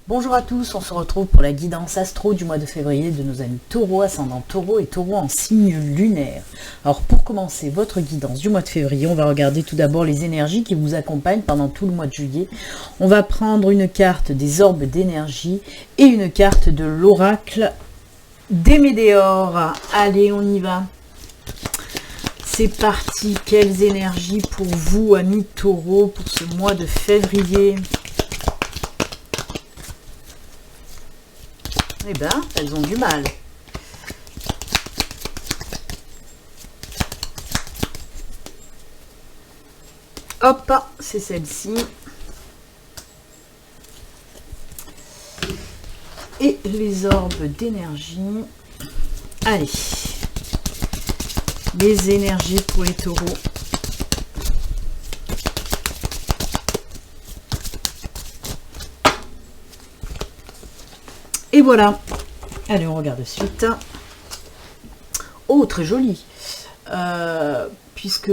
Bonjour à tous, on se retrouve pour la guidance astro du mois de février de nos amis taureaux, ascendant taureau et taureau en signe lunaire. Alors pour commencer votre guidance du mois de février, on va regarder tout d'abord les énergies qui vous accompagnent pendant tout le mois de juillet. On va prendre une carte des orbes d'énergie et une carte de l'oracle des météores. Allez, on y va. C'est parti, quelles énergies pour vous, amis taureaux, pour ce mois de février? Eh bien, elles ont du mal. Hop, c'est celle-ci. Et les orbes d'énergie. Allez. Les énergies pour les taureaux. Et voilà. Allez, on regarde de suite. Oh, très joli. Puisque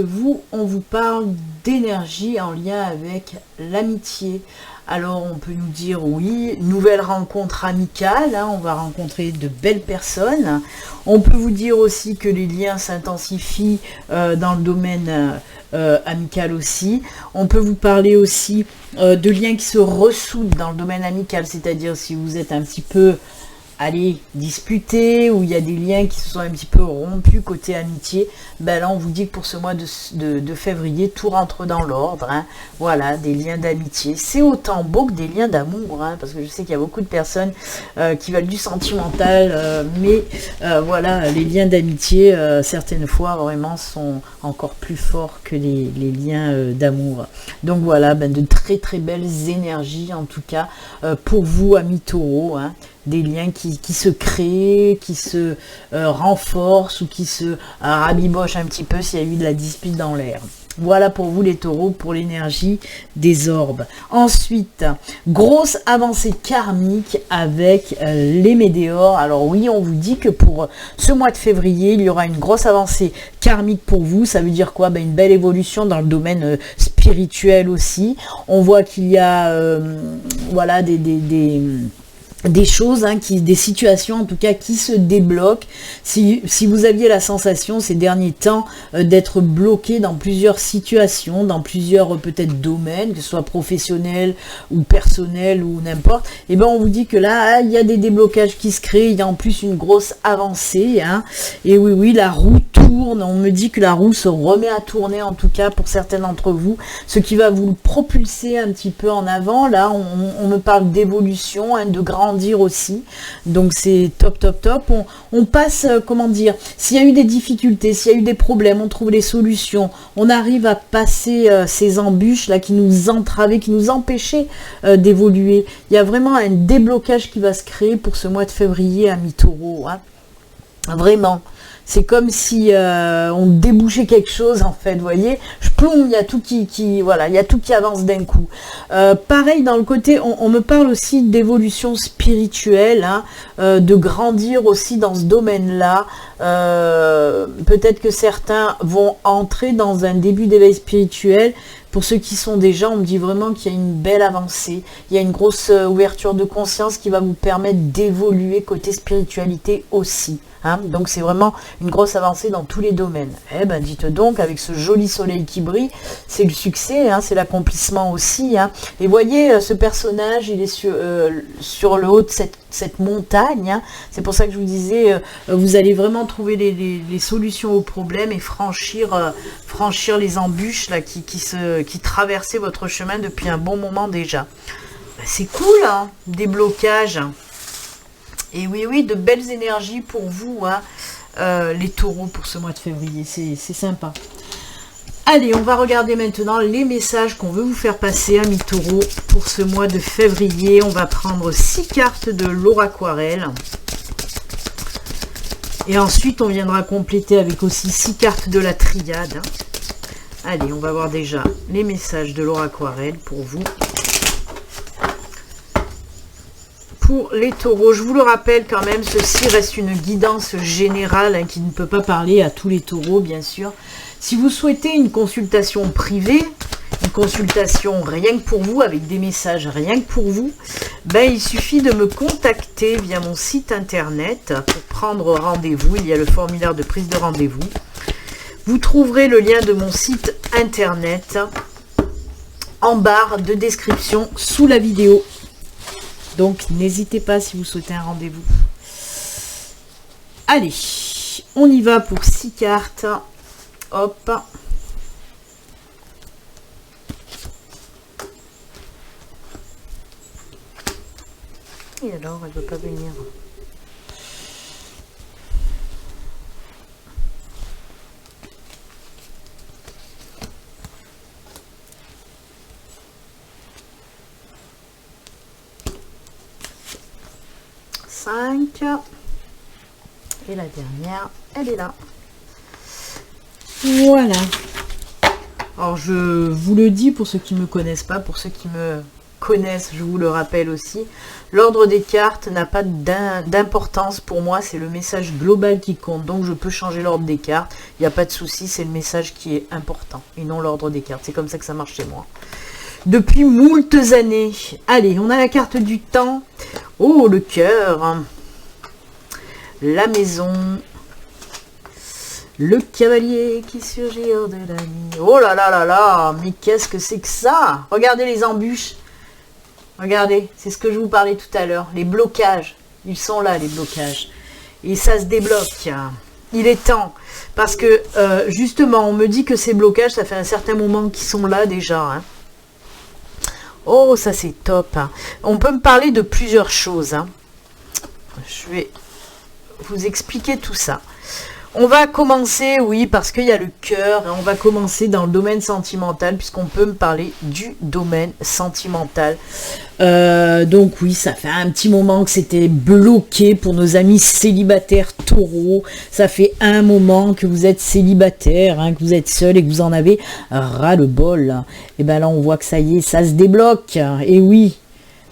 on vous parle d'énergie en lien avec l'amitié. Alors, on peut nous dire, oui, nouvelle rencontre amicale, hein, on va rencontrer de belles personnes. On peut vous dire aussi que les liens s'intensifient dans le domaine amical aussi. On peut vous parler aussi de liens qui se ressoudent dans le domaine amical, c'est-à-dire si vous êtes un petit peu disputés, où il y a des liens qui se sont un petit peu rompus côté amitié, ben là on vous dit que pour ce mois de février, tout rentre dans l'ordre, hein. Voilà, des liens d'amitié, c'est autant beau que des liens d'amour, hein, parce que je sais qu'il y a beaucoup de personnes qui veulent du sentimental, mais voilà, les liens d'amitié, certaines fois vraiment sont encore plus forts que les liens d'amour. Donc voilà, ben, de très très belles énergies en tout cas pour vous, amis taureaux, hein. Des liens qui se créent, qui se renforcent ou qui se rabibochent un petit peu s'il y a eu de la dispute dans l'air. Voilà pour vous les taureaux, pour l'énergie des orbes. Ensuite, grosse avancée karmique avec les météores. Alors oui, on vous dit que pour ce mois de février, il y aura une grosse avancée karmique pour vous. Ça veut dire quoi? Ben, une belle évolution dans le domaine spirituel aussi. On voit qu'il y a voilà, des choses, hein, des situations en tout cas qui se débloquent. Si vous aviez la sensation ces derniers temps d'être bloqué dans plusieurs situations, dans plusieurs peut-être domaines, que ce soit professionnel ou personnel ou n'importe, et ben on vous dit que là, il y a des déblocages qui se créent, il y a en plus une grosse avancée, hein, et oui, la roue tourne, on me dit que la roue se remet à tourner en tout cas pour certains d'entre vous, ce qui va vous propulser un petit peu en avant. Là, on me parle d'évolution, hein, de grandir aussi, donc c'est top. On passe, comment dire, s'il y a eu des difficultés, s'il y a eu des problèmes, on trouve les solutions, on arrive à passer ces embûches là qui nous entravaient, qui nous empêchaient d'évoluer. Il y a vraiment un déblocage qui va se créer pour ce mois de février, amis taureaux, hein. Vraiment. C'est comme si on débouchait quelque chose en fait, vous voyez, il y a tout voilà, il y a tout qui avance d'un coup. Pareil dans le côté, on me parle aussi d'évolution spirituelle, hein, de grandir aussi dans ce domaine-là. Peut-être que certains vont entrer dans un début d'éveil spirituel. Pour ceux qui sont déjà, on me dit vraiment qu'il y a une belle avancée, il y a une grosse ouverture de conscience qui va vous permettre d'évoluer côté spiritualité aussi. Hein, donc c'est vraiment une grosse avancée dans tous les domaines. Eh ben dites donc, avec ce joli soleil qui brille, c'est le succès, hein, c'est l'accomplissement aussi. Hein. Et voyez, ce personnage, il est sur le haut de cette montagne. Hein. C'est pour ça que je vous disais, vous allez vraiment trouver les solutions aux problèmes et franchir les embûches là, qui traversaient votre chemin depuis un bon moment déjà. Ben, c'est cool, hein, des blocages. Et oui, de belles énergies pour vous, hein, les taureaux, pour ce mois de février. C'est sympa. Allez, on va regarder maintenant les messages qu'on veut vous faire passer, amis taureaux, pour ce mois de février. On va prendre 6 cartes de l'oraquarelle. Et ensuite, on viendra compléter avec aussi 6 cartes de la triade. Allez, on va voir déjà les messages de l'oraquarelle pour vous. Pour les taureaux, je vous le rappelle quand même, ceci reste une guidance générale, hein, qui ne peut pas parler à tous les taureaux, bien sûr. Si vous souhaitez une consultation privée, une consultation rien que pour vous, avec des messages rien que pour vous, ben, il suffit de me contacter via mon site internet pour prendre rendez-vous. Il y a le formulaire de prise de rendez-vous. Vous trouverez le lien de mon site internet en barre de description sous la vidéo. Donc n'hésitez pas si vous souhaitez un rendez-vous. Allez, on y va pour 6 cartes. Hop. Et alors, elle ne veut pas venir. Et la dernière, elle est là. Voilà. Alors, je vous le dis pour ceux qui ne me connaissent pas, pour ceux qui me connaissent, je vous le rappelle aussi. L'ordre des cartes n'a pas d'importance pour moi, c'est le message global qui compte. Donc, je peux changer l'ordre des cartes. Il n'y a pas de souci, c'est le message qui est important et non l'ordre des cartes. C'est comme ça que ça marche chez moi. Depuis moultes années. Allez, on a la carte du temps. Oh, le cœur. La maison. Le cavalier qui surgit hors de la nuit. Oh là là là là, mais qu'est-ce que c'est que ça? Regardez les embûches. Regardez, c'est ce que je vous parlais tout à l'heure. Les blocages. Ils sont là, les blocages. Et ça se débloque. Il est temps. Parce que, justement, on me dit que ces blocages, ça fait un certain moment qu'ils sont là déjà. Hein. Oh, ça c'est top. Hein. On peut me parler de plusieurs choses. Hein. Je vais vous expliquer tout ça. On va commencer, oui, parce qu'il y a le cœur. On va commencer dans le domaine sentimental, puisqu'on peut me parler du domaine sentimental. Donc oui, ça fait un petit moment que c'était bloqué pour nos amis célibataires taureaux. Ça fait un moment que vous êtes célibataire, hein, que vous êtes seul et que vous en avez ras le bol. Et bien là, on voit que ça y est, ça se débloque. Et oui.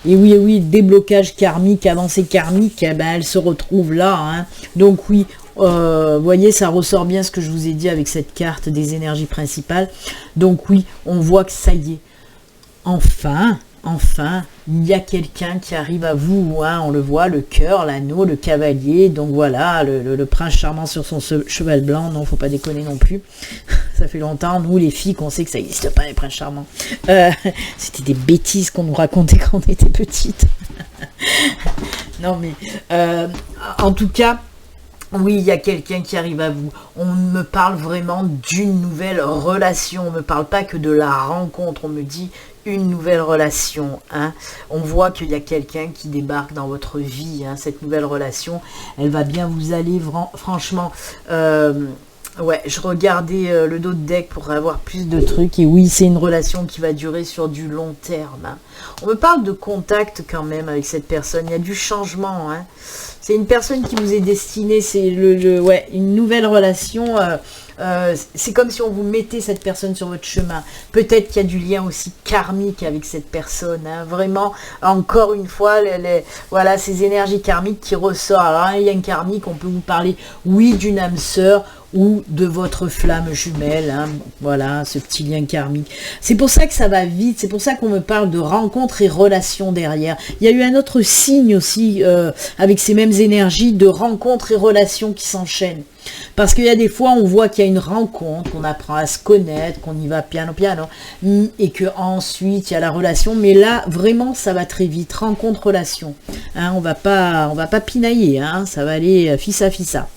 Et oui, et oui, déblocage karmique, avancée karmique, eh ben, elle se retrouve là. Hein. Donc oui, voyez, ça ressort bien ce que je vous ai dit avec cette carte des énergies principales. Donc oui, on voit que ça y est. Enfin, il y a quelqu'un qui arrive à vous. Hein, on le voit, le cœur, l'anneau, le cavalier. Donc voilà, le prince charmant sur son cheval blanc. Non, faut pas déconner non plus. Ça fait longtemps, nous les filles, qu'on sait que ça n'existe pas, les princes charmants. C'était des bêtises qu'on nous racontait quand on était petites. Non mais, en tout cas, oui, il y a quelqu'un qui arrive à vous. On me parle vraiment d'une nouvelle relation. On ne me parle pas que de la rencontre. On me dit une nouvelle relation. Hein. On voit qu'il y a quelqu'un qui débarque dans votre vie. Hein. Cette nouvelle relation, elle va bien vous aller, franchement. Ouais, je regardais le dos de deck pour avoir plus de trucs. Et oui, c'est une relation qui va durer sur du long terme. Hein. On me parle de contact quand même avec cette personne. Il y a du changement. Hein. C'est une personne qui vous est destinée. C'est ouais, une nouvelle relation. C'est comme si on vous mettait cette personne sur votre chemin. Peut-être qu'il y a du lien aussi karmique avec cette personne. Hein. Vraiment, encore une fois, voilà, ces énergies karmiques qui ressortent. Alors, un lien karmique, on peut vous parler, oui, d'une âme sœur, ou de votre flamme jumelle, hein, voilà, ce petit lien karmique. C'est pour ça que ça va vite, c'est pour ça qu'on me parle de rencontres et relations derrière. Il y a eu un autre signe aussi, avec ces mêmes énergies, de rencontres et relations qui s'enchaînent. Parce qu'il y a des fois, on voit qu'il y a une rencontre, qu'on apprend à se connaître, qu'on y va piano, et que ensuite il y a la relation. Mais là, vraiment, ça va très vite. Rencontre, relation. Hein, on va pas pinailler, hein, ça va aller fissa.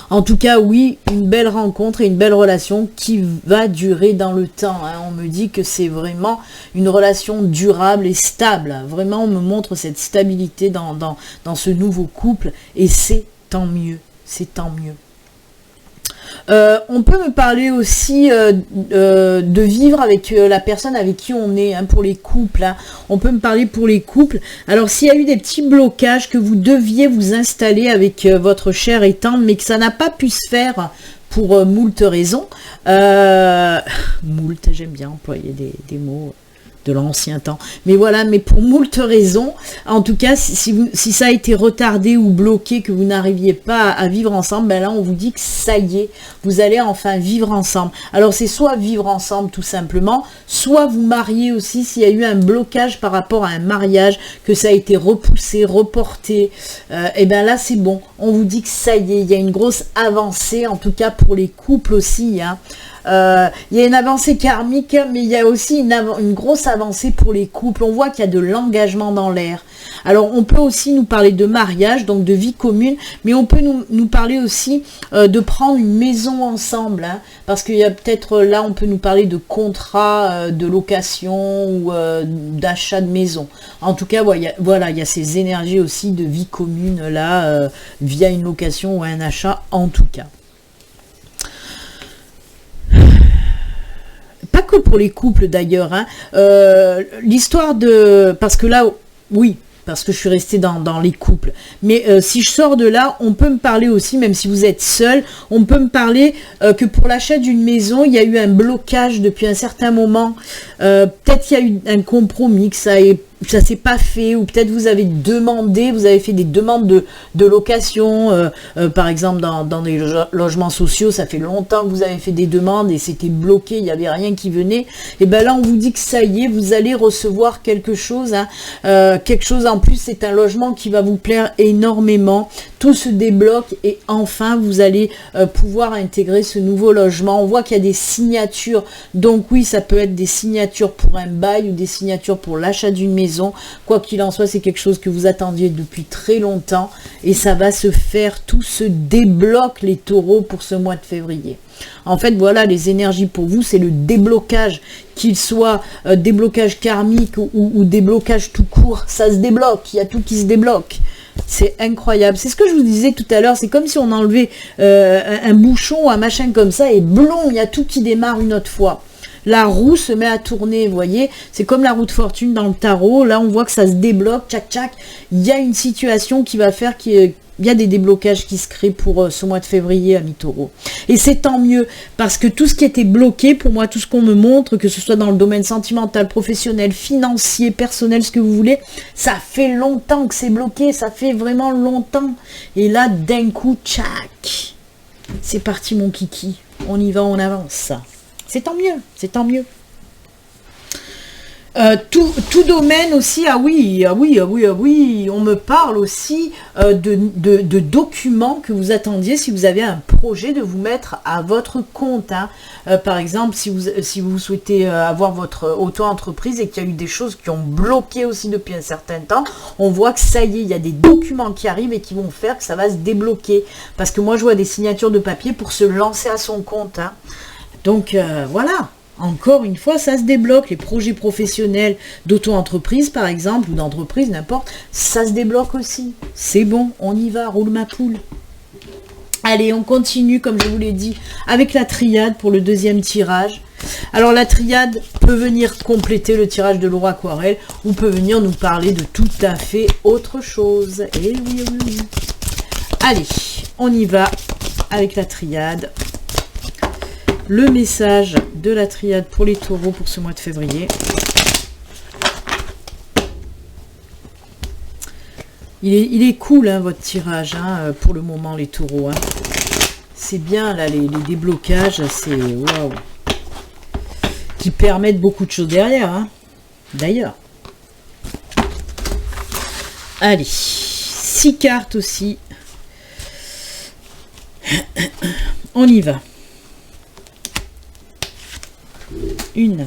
En tout cas, oui, une belle rencontre et une belle relation qui va durer dans le temps. Hein. On me dit que c'est vraiment une relation durable et stable. Vraiment, on me montre cette stabilité dans ce nouveau couple et c'est tant mieux. C'est tant mieux. On peut me parler aussi de vivre avec la personne avec qui on est, hein, pour les couples. Hein. On peut me parler pour les couples. Alors, s'il y a eu des petits blocages que vous deviez vous installer avec votre cher et tendre, mais que ça n'a pas pu se faire pour moult raisons. Moult, j'aime bien employer des mots de l'ancien temps. Mais voilà, mais pour moult raisons, en tout cas, si ça a été retardé ou bloqué, que vous n'arriviez pas à vivre ensemble, ben là, on vous dit que ça y est, vous allez enfin vivre ensemble. Alors, c'est soit vivre ensemble, tout simplement, soit vous marier aussi, s'il y a eu un blocage par rapport à un mariage, que ça a été repoussé, reporté, et ben là, c'est bon. On vous dit que ça y est, il y a une grosse avancée, en tout cas pour les couples aussi, hein. Il y a une avancée karmique, mais il y a aussi une grosse avancée pour les couples. On voit qu'il y a de l'engagement dans l'air. Alors, on peut aussi nous parler de mariage, donc de vie commune, mais on peut nous parler aussi de prendre une maison ensemble, hein, parce qu'il y a peut-être, là, on peut nous parler de contrat, de location ou d'achat de maison. En tout cas, voilà, il y a ces énergies aussi de vie commune, là, via une location ou un achat, en tout cas. Pas que pour les couples d'ailleurs, hein. L'histoire de... Parce que là, oui, parce que je suis restée dans les couples. Mais si je sors de là, on peut me parler aussi, même si vous êtes seul, on peut me parler que pour l'achat d'une maison, il y a eu un blocage depuis un certain moment. Peut-être qu'il y a eu un compromis, que ça s'est pas fait, ou peut-être vous avez demandé, vous avez fait des demandes de location, par exemple dans des logements sociaux, ça fait longtemps que vous avez fait des demandes et c'était bloqué, il n'y avait rien qui venait, et ben là on vous dit que ça y est, vous allez recevoir quelque chose, hein, quelque chose en plus, c'est un logement qui va vous plaire énormément, tout se débloque et enfin vous allez pouvoir intégrer ce nouveau logement. On voit qu'il y a des signatures, donc oui, ça peut être des signatures pour un bail ou des signatures pour l'achat d'une maison. Quoi qu'il en soit, c'est quelque chose que vous attendiez depuis très longtemps et ça va se faire, tout se débloque les taureaux pour ce mois de février. En fait, voilà, les énergies pour vous, c'est le déblocage, qu'il soit déblocage karmique ou déblocage tout court, ça se débloque, il y a tout qui se débloque. C'est incroyable. C'est ce que je vous disais tout à l'heure, c'est comme si on enlevait un bouchon ou un machin comme ça et blond, il y a tout qui démarre une autre fois. La roue se met à tourner, vous voyez, c'est comme la roue de fortune dans le tarot, là on voit que ça se débloque, tchac tchac, il y a une situation qui va faire qu'il y a des déblocages qui se créent pour ce mois de février à mi-taureau. Et c'est tant mieux, parce que tout ce qui était bloqué, pour moi, tout ce qu'on me montre, que ce soit dans le domaine sentimental, professionnel, financier, personnel, ce que vous voulez, ça fait longtemps que c'est bloqué, ça fait vraiment longtemps. Et là, d'un coup, tchac, c'est parti mon kiki, on y va, on avance. C'est tant mieux, c'est tant mieux. Tout domaine aussi, ah oui, on me parle aussi de documents que vous attendiez si vous avez un projet de vous mettre à votre compte, hein. Par exemple, si vous souhaitez avoir votre auto-entreprise et qu'il y a eu des choses qui ont bloqué aussi depuis un certain temps, on voit que ça y est, il y a des documents qui arrivent et qui vont faire que ça va se débloquer. Parce que moi, je vois des signatures de papier pour se lancer à son compte, hein. Donc, voilà. Encore une fois, ça se débloque. Les projets professionnels d'auto-entreprise, par exemple, ou d'entreprise, n'importe, ça se débloque aussi. C'est bon, on y va, roule ma poule. Allez, on continue, comme je vous l'ai dit, avec la triade pour le deuxième tirage. Alors, la triade peut venir compléter le tirage de l'aura aquarelle ou peut venir nous parler de tout à fait autre chose. Et oui, oui, oui. Allez, on y va avec la triade. Le message de la triade pour les taureaux pour ce mois de février. Il est cool, hein, votre tirage, hein, pour le moment, les taureaux. Hein. C'est bien, là, les déblocages, c'est waouh. Qui permettent beaucoup de choses derrière, hein, d'ailleurs. Allez, 6 cartes aussi. On y va. 1,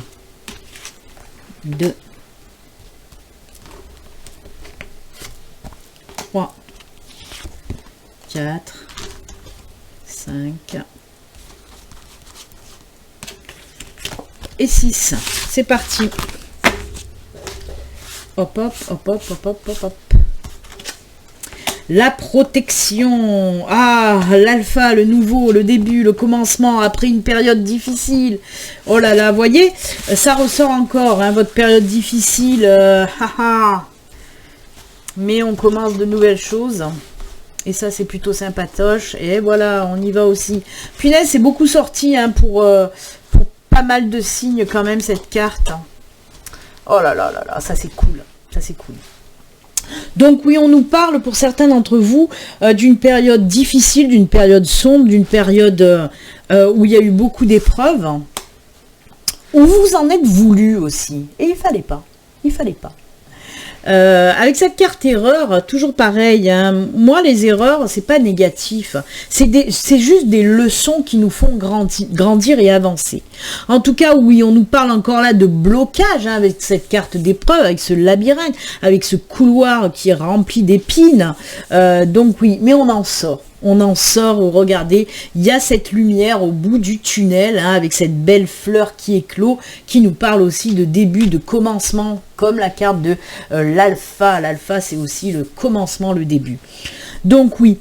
2, 3, 4, 5 et 6. C'est parti. Hop, hop, hop, hop, hop, hop, hop, hop. La protection, ah, l'alpha, le nouveau, le début, le commencement, après une période difficile. Oh là là, voyez, ça ressort encore, hein, votre période difficile. Mais on commence de nouvelles choses. Et ça, c'est plutôt sympatoche. Et voilà, on y va aussi. Punaise, c'est beaucoup sorti, hein, pour pas mal de signes quand même, cette carte. Oh là là là là, ça c'est cool. Ça c'est cool. Donc oui, on nous parle pour certains d'entre vous d'une période difficile, d'une période sombre, d'une période où il y a eu beaucoup d'épreuves, où vous en êtes voulu aussi. Et il fallait pas. Il fallait pas. Avec cette carte erreur, toujours pareil, hein, moi les erreurs, c'est pas négatif, c'est juste des leçons qui nous font grandir et avancer. En tout cas, oui, on nous parle encore là de blocage, hein, avec cette carte d'épreuve, avec ce labyrinthe, avec ce couloir qui est rempli d'épines, donc oui, mais on en sort. On en sort, regardez, il y a cette lumière au bout du tunnel, hein, avec cette belle fleur qui éclot, qui nous parle aussi de début, de commencement, comme la carte de l'alpha. L'alpha, c'est aussi le commencement, le début. Donc oui,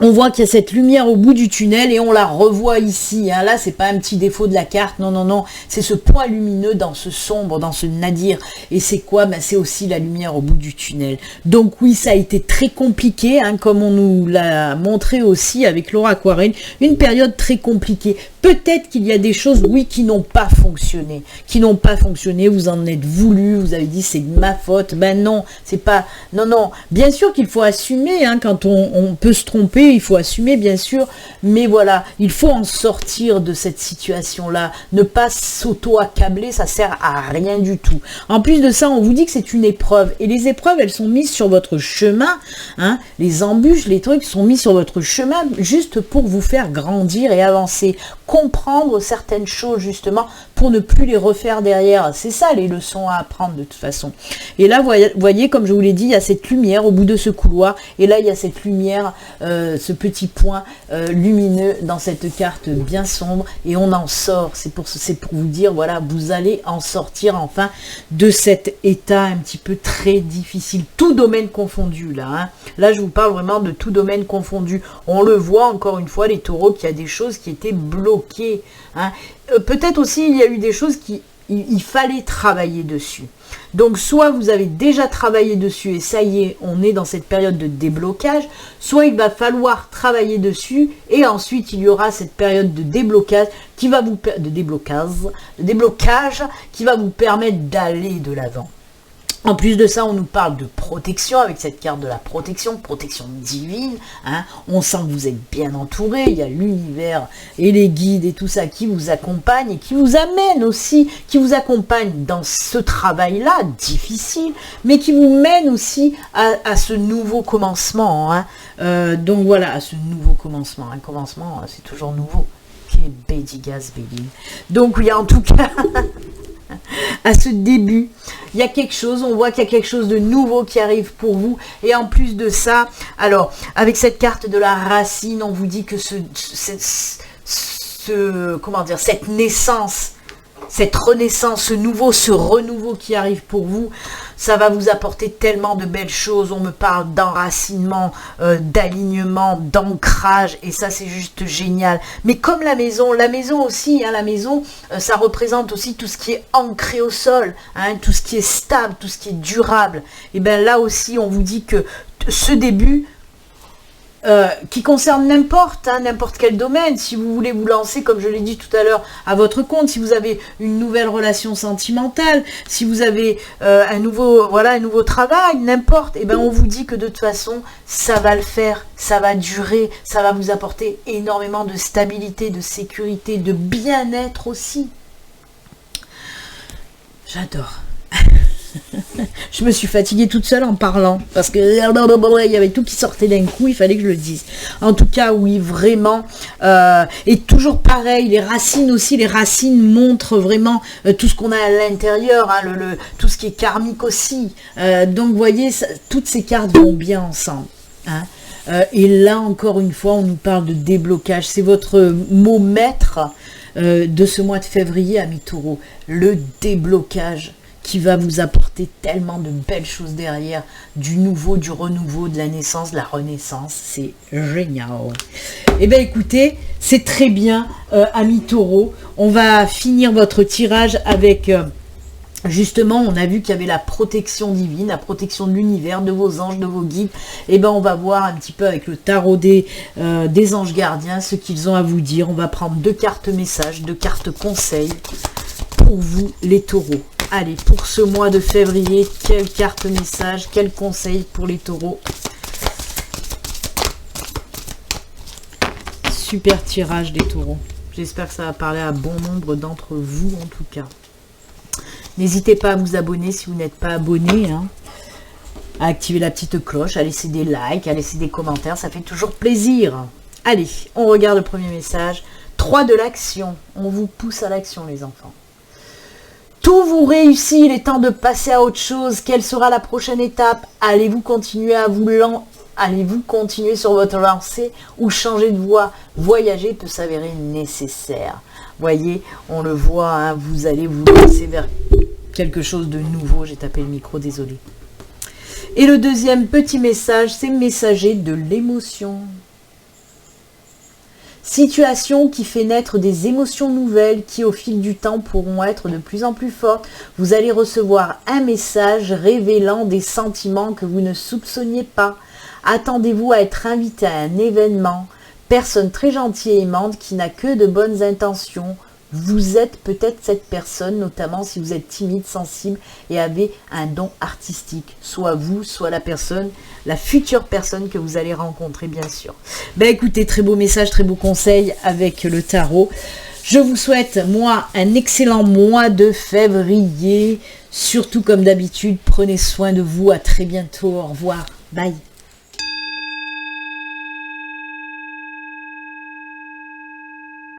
on voit qu'il y a cette lumière au bout du tunnel et on la revoit ici. Hein. Là, c'est pas un petit défaut de la carte. Non, non, non. C'est ce point lumineux dans ce sombre, dans ce nadir. Et c'est quoi? Ben, c'est aussi la lumière au bout du tunnel. Donc oui, ça a été très compliqué, hein, comme on nous l'a montré aussi avec Laura Aquarelle. Une période très compliquée. Peut-être qu'il y a des choses, oui, qui n'ont pas fonctionné. Qui n'ont pas fonctionné. Vous en êtes voulu. Vous avez dit, c'est de ma faute. Ben non, c'est pas... Non, non. Bien sûr qu'il faut assumer, hein, quand on peut se tromper. Il faut assumer, bien sûr, mais voilà, il faut en sortir de cette situation-là. Ne pas s'auto-accabler, ça sert à rien du tout. En plus de ça, on vous dit que c'est une épreuve. Et les épreuves, elles sont mises sur votre chemin. Hein, les embûches, les trucs sont mis sur votre chemin juste pour vous faire grandir et avancer. Comprendre certaines choses, justement, pour ne plus les refaire derrière. C'est ça, les leçons à apprendre, de toute façon. Et là, vous voyez, comme je vous l'ai dit, il y a cette lumière au bout de ce couloir. Et là, il y a cette lumière... ce petit point lumineux dans cette carte bien sombre et on en sort. C'est pour vous dire, voilà, vous allez en sortir enfin de cet état un petit peu très difficile, tout domaine confondu là. Hein. Là, je vous parle vraiment de tout domaine confondu. On le voit encore une fois, les taureaux, qu'il y a des choses qui étaient bloquées. Hein. Peut-être aussi, il y a eu des choses qui... Il fallait travailler dessus. Donc, soit vous avez déjà travaillé dessus et ça y est, on est dans cette période de déblocage, soit il va falloir travailler dessus et ensuite il y aura cette période de déblocage qui va vous déblocage qui va vous permettre d'aller de l'avant. En plus de ça, on nous parle de protection avec cette carte de la protection divine. Hein. On sent que vous êtes bien entouré. Il y a l'univers et les guides et tout ça qui vous accompagnent et qui vous amènent aussi, qui vous accompagnent dans ce travail-là difficile, mais qui vous mène aussi à ce nouveau commencement. Hein. Donc voilà, à ce nouveau commencement. Un commencement, c'est toujours nouveau. Donc oui, en tout cas... à ce début, il y a quelque chose, on voit qu'il y a quelque chose de nouveau qui arrive pour vous, et en plus de ça, alors, avec cette carte de la racine, on vous dit que comment dire, cette naissance, cette renaissance, ce renouveau qui arrive pour vous, ça va vous apporter tellement de belles choses. On me parle d'enracinement, d'alignement, d'ancrage, et ça c'est juste génial. Mais comme la maison aussi, hein, la maison, ça représente aussi tout ce qui est ancré au sol, hein, tout ce qui est stable, tout ce qui est durable. Et bien là aussi, on vous dit que ce début, qui concerne n'importe quel domaine, si vous voulez vous lancer, comme je l'ai dit tout à l'heure, à votre compte, si vous avez une nouvelle relation sentimentale, si vous avez un nouveau travail, n'importe, et ben on vous dit que de toute façon, ça va le faire, ça va durer, ça va vous apporter énormément de stabilité, de sécurité, de bien-être aussi. J'adore. Je me suis fatiguée toute seule en parlant parce que il y avait tout qui sortait d'un coup, il fallait que je le dise. En tout cas, oui, vraiment. Et toujours pareil, les racines aussi, les racines montrent vraiment tout ce qu'on a à l'intérieur, hein, tout ce qui est karmique aussi. Donc, vous voyez, toutes ces cartes vont bien ensemble. Hein. Et là, encore une fois, on nous parle de déblocage. C'est votre mot maître de ce mois de février, amis taureaux. Le déblocage, qui va vous apporter tellement de belles choses derrière, du nouveau, du renouveau, de la naissance, de la renaissance, c'est génial. Eh bien écoutez, c'est très bien, amis taureaux, on va finir votre tirage avec... Justement, on a vu qu'il y avait la protection divine, la protection de l'univers, de vos anges, de vos guides. Et ben, on va voir un petit peu avec le tarot des anges gardiens ce qu'ils ont à vous dire. On va prendre 2 cartes messages, 2 cartes conseils pour vous, les taureaux. Allez, pour ce mois de février, quelle carte message, quel conseil pour les taureaux? Super tirage des taureaux. J'espère que ça va parler à bon nombre d'entre vous en tout cas. N'hésitez pas à vous abonner si vous n'êtes pas abonné, hein, à activer la petite cloche, à laisser des likes, à laisser des commentaires, ça fait toujours plaisir. Allez, on regarde le premier message. 3 de l'action. On vous pousse à l'action les enfants. Tout vous réussit, il est temps de passer à autre chose. Quelle sera la prochaine étape? Allez-vous continuer à Allez-vous continuer sur votre lancée ou changer de voie? Voyager peut s'avérer nécessaire. Voyez, on le voit, hein, vous allez vous lancer vers quelque chose de nouveau. J'ai tapé le micro, désolé. Et le deuxième petit message, c'est messager de l'émotion. Situation qui fait naître des émotions nouvelles qui au fil du temps pourront être de plus en plus fortes. Vous allez recevoir un message révélant des sentiments que vous ne soupçonniez pas. Attendez-vous à être invité à un événement. Personne très gentille et aimante qui n'a que de bonnes intentions. Vous êtes peut-être cette personne, notamment si vous êtes timide, sensible et avez un don artistique. Soit vous, soit la personne, la future personne que vous allez rencontrer, bien sûr. Ben écoutez, très beau message, très beau conseil avec le tarot. Je vous souhaite, moi, un excellent mois de février. Surtout, comme d'habitude, prenez soin de vous. À très bientôt. Au revoir. Bye.